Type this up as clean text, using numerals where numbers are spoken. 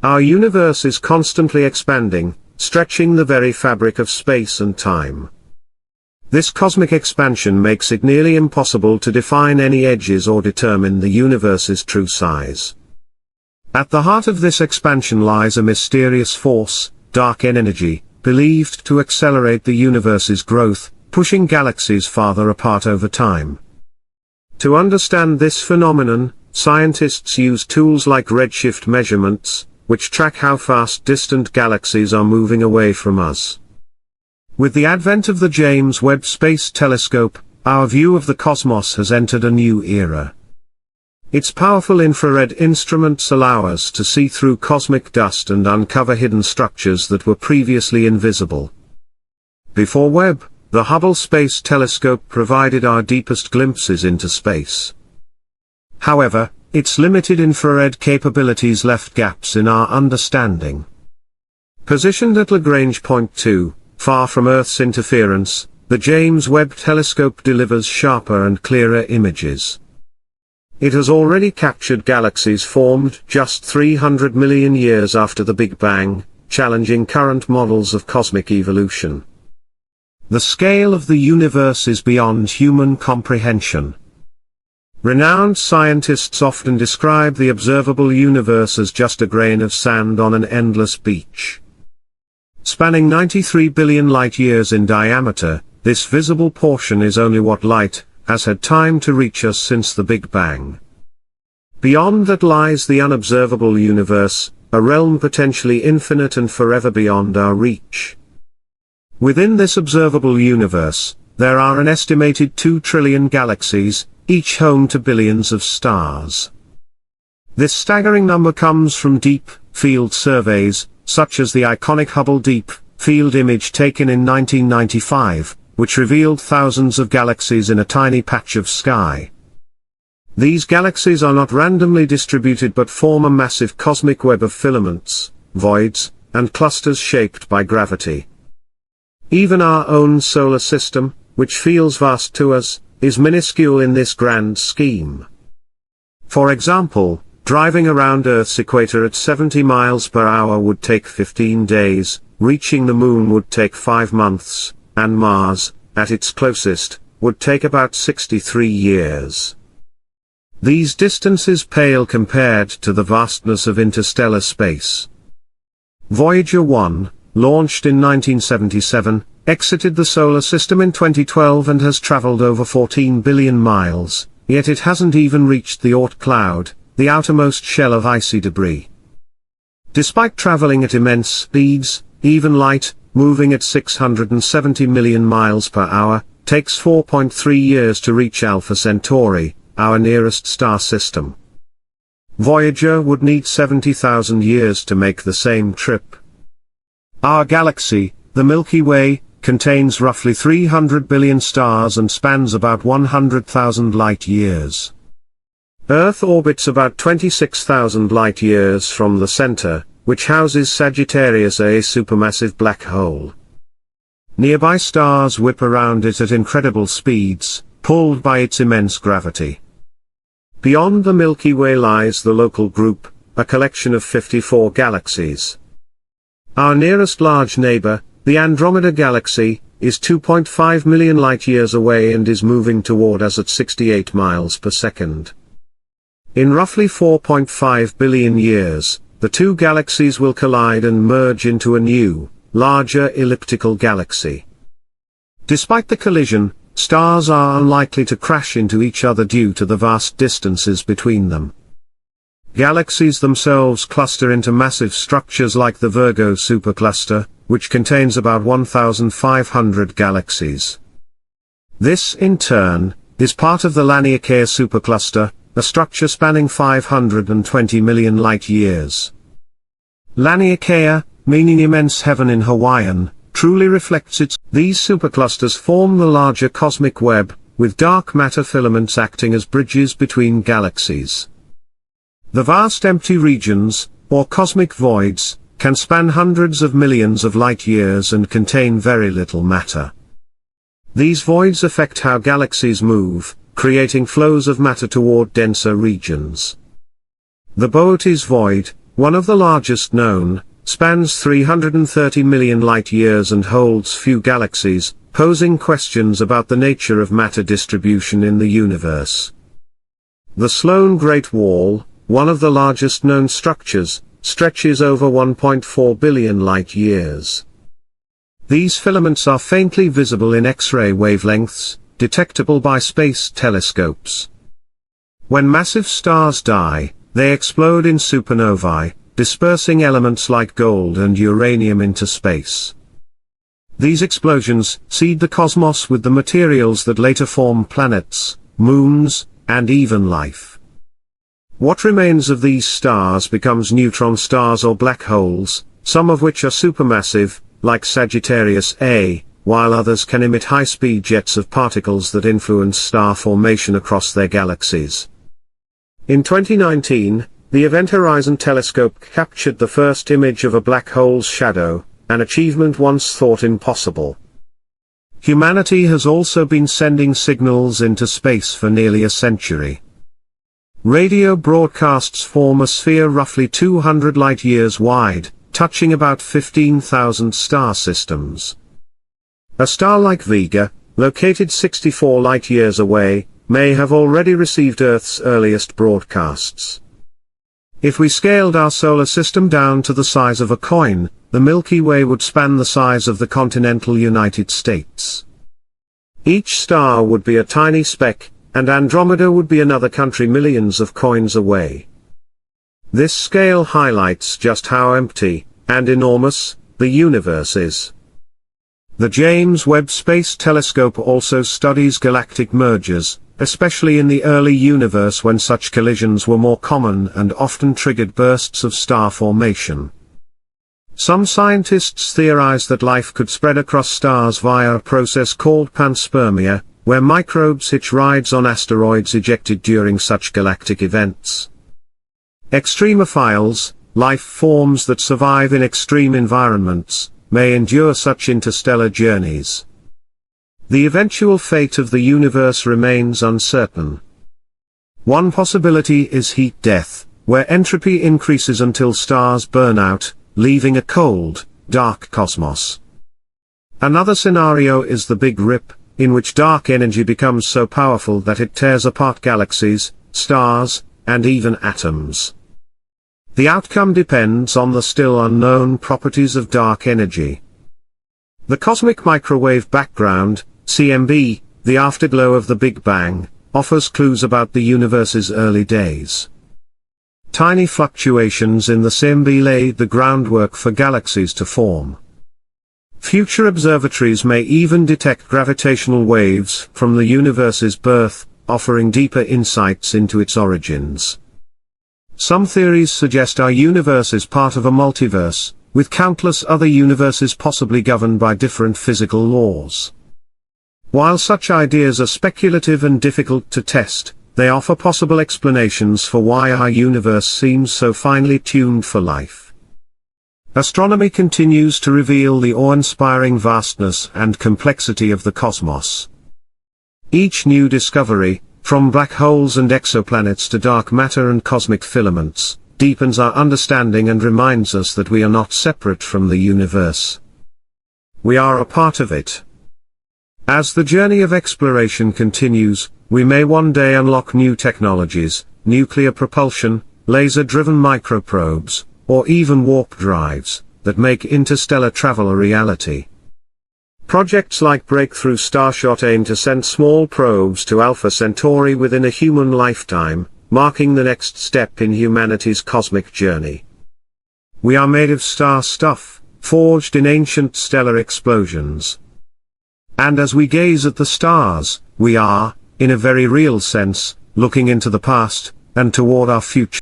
Our universe is constantly expanding, stretching the very fabric of space and time. This cosmic expansion makes it nearly impossible to define any edges or determine the universe's true size. At the heart of this expansion lies a mysterious force, dark energy, believed to accelerate the universe's growth, pushing galaxies farther apart over time. To understand this phenomenon, scientists use tools like redshift measurements, which track how fast distant galaxies are moving away from us. With the advent of the James Webb Space Telescope, our view of the cosmos has entered a new era. Its powerful infrared instruments allow us to see through cosmic dust and uncover hidden structures that were previously invisible. Before Webb, the Hubble Space Telescope provided our deepest glimpses into space. However, its limited infrared capabilities left gaps in our understanding. Positioned at Lagrange point 2, far from Earth's interference, the James Webb Telescope delivers sharper and clearer images. It has already captured galaxies formed just 300 million years after the Big Bang, challenging current models of cosmic evolution. The scale of the universe is beyond human comprehension. Renowned scientists often describe the observable universe as just a grain of sand on an endless beach. Spanning 93 billion light-years in diameter, this visible portion is only what light has had time to reach us since the Big Bang. Beyond that lies the unobservable universe, a realm potentially infinite and forever beyond our reach. Within this observable universe, there are an estimated 2 trillion galaxies, each home to billions of stars. This staggering number comes from deep field surveys, such as the iconic Hubble Deep Field image taken in 1995, which revealed thousands of galaxies in a tiny patch of sky. These galaxies are not randomly distributed but form a massive cosmic web of filaments, voids, and clusters shaped by gravity. Even our own solar system, which feels vast to us, is minuscule in this grand scheme. For example, driving around Earth's equator at 70 miles per hour would take 15 days, reaching the Moon would take 5 months, and Mars, at its closest, would take about 63 years. These distances pale compared to the vastness of interstellar space. Voyager 1, launched in 1977, exited the solar system in 2012 and has traveled over 14 billion miles, yet it hasn't even reached the Oort cloud, the outermost shell of icy debris. Despite traveling at immense speeds, even light, moving at 670 million miles per hour, takes 4.3 years to reach Alpha Centauri, our nearest star system. Voyager would need 70,000 years to make the same trip. Our galaxy, the Milky Way, contains roughly 300 billion stars and spans about 100,000 light-years. Earth orbits about 26,000 light-years from the center, which houses Sagittarius A, a supermassive black hole. Nearby stars whip around it at incredible speeds, pulled by its immense gravity. Beyond the Milky Way lies the Local Group, a collection of 54 galaxies. Our nearest large neighbor, the Andromeda Galaxy, is 2.5 million light-years away and is moving toward us at 68 miles per second. In roughly 4.5 billion years, the two galaxies will collide and merge into a new, larger elliptical galaxy. Despite the collision, stars are unlikely to crash into each other due to the vast distances between them. Galaxies themselves cluster into massive structures like the Virgo supercluster, which contains about 1,500 galaxies. This, in turn, is part of the Laniakea supercluster, a structure spanning 520 million light-years. Laniakea, meaning immense heaven in Hawaiian, truly reflects its. These superclusters form the larger cosmic web, with dark matter filaments acting as bridges between galaxies. The vast empty regions, or cosmic voids, can span hundreds of millions of light-years and contain very little matter. These voids affect how galaxies move, creating flows of matter toward denser regions. The Boötes void, one of the largest known, spans 330 million light-years and holds few galaxies, posing questions about the nature of matter distribution in the universe. The Sloan Great Wall, one of the largest known structures, stretches over 1.4 billion light-years. These filaments are faintly visible in X-ray wavelengths, detectable by space telescopes. When massive stars die, they explode in supernovae, dispersing elements like gold and uranium into space. These explosions seed the cosmos with the materials that later form planets, moons, and even life. What remains of these stars becomes neutron stars or black holes, some of which are supermassive, like Sagittarius A, while others can emit high-speed jets of particles that influence star formation across their galaxies. In 2019, the Event Horizon Telescope captured the first image of a black hole's shadow, an achievement once thought impossible. Humanity has also been sending signals into space for nearly a century. Radio broadcasts form a sphere roughly 200 light-years wide, touching about 15,000 star systems. A star like Vega, located 64 light-years away, may have already received Earth's earliest broadcasts. If we scaled our solar system down to the size of a coin, the Milky Way would span the size of the continental United States. Each star would be a tiny speck, and Andromeda would be another country millions of coins away. This scale highlights just how empty, and enormous, the universe is. The James Webb Space Telescope also studies galactic mergers, especially in the early universe when such collisions were more common and often triggered bursts of star formation. Some scientists theorize that life could spread across stars via a process called panspermia, where microbes hitch rides on asteroids ejected during such galactic events. Extremophiles, life forms that survive in extreme environments, may endure such interstellar journeys. The eventual fate of the universe remains uncertain. One possibility is heat death, where entropy increases until stars burn out, leaving a cold, dark cosmos. Another scenario is the Big Rip, in which dark energy becomes so powerful that it tears apart galaxies, stars, and even atoms. The outcome depends on the still unknown properties of dark energy. The cosmic microwave background, CMB, the afterglow of the Big Bang, offers clues about the universe's early days. Tiny fluctuations in the CMB laid the groundwork for galaxies to form. Future observatories may even detect gravitational waves from the universe's birth, offering deeper insights into its origins. Some theories suggest our universe is part of a multiverse, with countless other universes possibly governed by different physical laws. While such ideas are speculative and difficult to test, they offer possible explanations for why our universe seems so finely tuned for life. Astronomy continues to reveal the awe-inspiring vastness and complexity of the cosmos. Each new discovery, from black holes and exoplanets to dark matter and cosmic filaments, deepens our understanding and reminds us that we are not separate from the universe. We are a part of it. As the journey of exploration continues, we may one day unlock new technologies, nuclear propulsion, laser-driven microprobes, or even warp drives, that make interstellar travel a reality. Projects like Breakthrough Starshot aim to send small probes to Alpha Centauri within a human lifetime, marking the next step in humanity's cosmic journey. We are made of star stuff, forged in ancient stellar explosions. And as we gaze at the stars, we are, in a very real sense, looking into the past, and toward our future.